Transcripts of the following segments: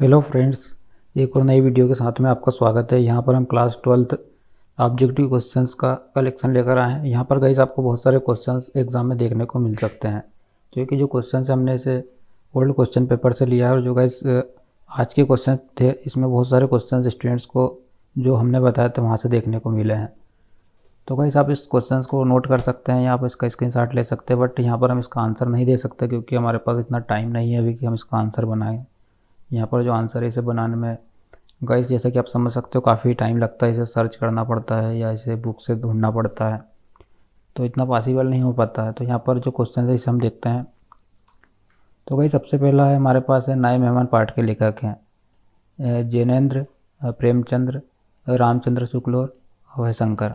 Hello friends, एक और नई वीडियो के साथ में आपका स्वागत है। यहाँ पर हम क्लास 12th ऑब्जेक्टिव क्वेश्चंस का कलेक्शन लेकर आए हैं। यहाँ पर गाइस आपको बहुत सारे क्वेश्चंस एग्जाम में देखने को मिल सकते हैं, क्योंकि जो क्वेश्चंस हमने इसे ओल्ड क्वेश्चन पेपर से लिया है और जो गाइस आज के क्वेश्चन थे इसमें बहुत सारे क्वेश्चन स्टूडेंट्स को जो हमने बताए थे वहाँ से देखने को मिले हैं। तो गाइस आप इस क्वेश्चन को नोट कर सकते हैं या आप इसका स्क्रीनशॉट ले सकते हैं, बट यहाँ पर हम इसका आंसर नहीं दे सकते क्योंकि हमारे पास इतना टाइम नहीं है अभी कि हम इसका आंसर बनाएं। यहाँ पर जो आंसर है इसे बनाने में गाइस जैसा कि आप समझ सकते हो काफ़ी टाइम लगता है, इसे सर्च करना पड़ता है या इसे बुक से ढूंढना पड़ता है, तो इतना पॉसिबल नहीं हो पाता है। तो यहाँ पर जो क्वेश्चन है इसे हम देखते हैं। तो गाइस सबसे पहला है हमारे पास है नए मेहमान पाठ के लेखक हैं जैनेन्द्र, प्रेमचंद्र, रामचंद्र शुक्ल और अभयशंकर।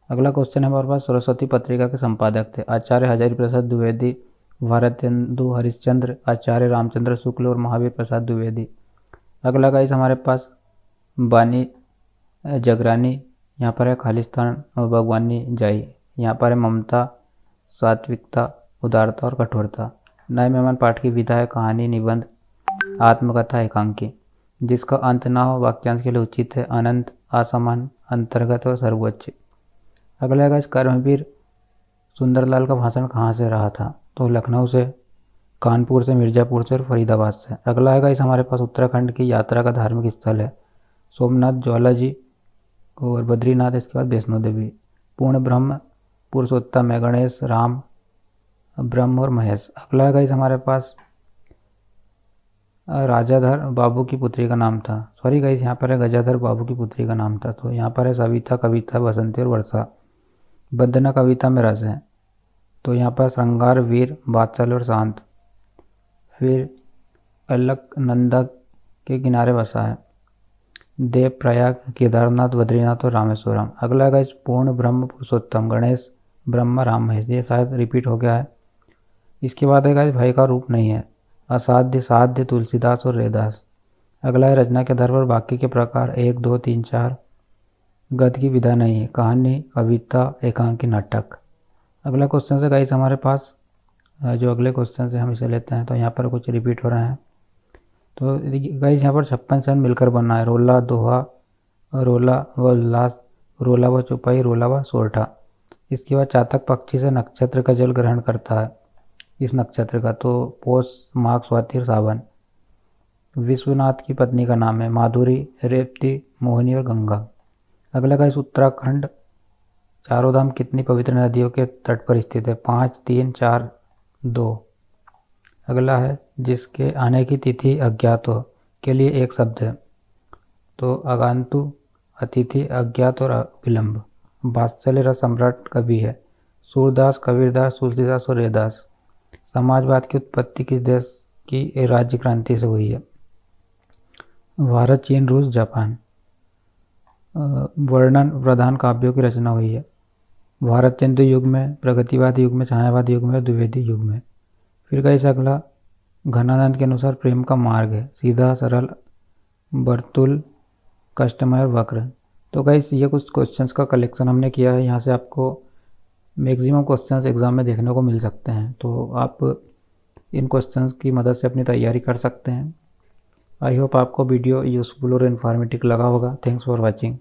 अगला क्वेश्चन है हमारे पास सरस्वती पत्रिका के संपादक थे आचार्य हजारी प्रसाद द्विवेदी, भारतेंदु हरिश्चंद्र, आचार्य रामचंद्र शुक्ल और महावीर प्रसाद द्विवेदी। अगला गाइस हमारे पास बानी जगरानी, यहाँ पर है खालिस्तान और भगवानी जाई, यहाँ पर है ममता, सात्विकता, उदारता और कठोरता। नए मेहमान पाठ की विधा है कहानी, निबंध, आत्मकथा, एकांकी। जिसका अंत ना हो वाक्यांश के लिए उचित है अनंत, असमान, अंतर्गत और सर्वोच्च। अगला गाइस कर्मवीर सुंदरलाल का भाषण कहाँ से रहा था? तो लखनऊ से, कानपुर से, मिर्ज़ापुर से और फरीदाबाद से। अगला है गाइस हमारे पास उत्तराखंड की यात्रा का धार्मिक स्थल है सोमनाथ, ज्वालाजी और बद्रीनाथ, इसके बाद वैष्णो देवी। पूर्ण ब्रह्म पुरुषोत्तम है गणेश, राम, ब्रह्म और महेश। अगला है गाइस हमारे पास राजाधर बाबू की पुत्री का नाम था, सॉरी गाइस यहाँ पर है गजाधर बाबू की पुत्री का नाम था। तो यहाँ पर है सविता, कविता, बसंती और वर्षा। वंदना कविता में रस है, तो यहाँ पर श्रृंगार, वीर, बादशाह और शांत। फिर अलकनंदा के किनारे बसा है देव, प्रयाग, केदारनाथ, बद्रीनाथ और रामेश्वरम। अगला गाइस पूर्ण ब्रह्म पुरुषोत्तम गणेश, ब्रह्मा, राम, महेश। ये शायद रिपीट हो गया है। इसके बाद है गाइस भाई का रूप नहीं है असाध्य, साध्य, तुलसीदास और रैदास। अगला है रचना के आधार पर बाकी के प्रकार 1, 2, 3, 4। गद्य की विधा नहीं है कहानी, कविता, एकांकी, नाटक। अगला क्वेश्चन है गाइस हमारे पास जो अगले क्वेश्चन से हम इसे लेते हैं, तो यहाँ पर कुछ रिपीट हो रहे हैं। तो गाइस यहाँ पर 56 छंद मिलकर बना है रोला, दोहा, रोला व उल्लास, रोला व चौपाई, रोला व सोरठा। इसके बाद चातक पक्षी से नक्षत्र का जल ग्रहण करता है इस नक्षत्र का, तो पौष, माघ, स्वाति और सावन। विश्वनाथ की पत्नी का नाम है माधुरी, रेवती, मोहिनी और गंगा। अगला गाइस उत्तराखंड चारों धाम कितनी पवित्र नदियों के तट पर स्थित है? 5, 3, 4, 2। अगला है जिसके आने की तिथि अज्ञात हो के लिए एक शब्द है, तो आगंतु, अतिथि, अज्ञात और विलंब। वात्सल्य रस सम्राट कवि है सूरदास, कबीरदास, तुलसीदास और रैदास। समाजवाद की उत्पत्ति किस देश की राज्य क्रांति से हुई है? भारत, चीन, रूस, जापान। वर्णन प्रधान काव्यों की रचना हुई है भारतेंदु युग में, प्रगतिवाद युग में, छायावाद युग में, द्विवेदी युग में। फिर गाइस अगला घनानंद के अनुसार प्रेम का मार्ग है सीधा, सरल, वर्तुल, कष्टमय और वक्र। तो गाइस ये कुछ क्वेश्चंस का कलेक्शन हमने किया है, यहाँ से आपको मैक्सिमम क्वेश्चंस एग्जाम में देखने को मिल सकते हैं, तो आप इन क्वेश्चंस की मदद से अपनी तैयारी कर सकते हैं। आई होप आपको वीडियो यूज़फुल और इन्फॉर्मेटिव लगा होगा। Thanks for watching.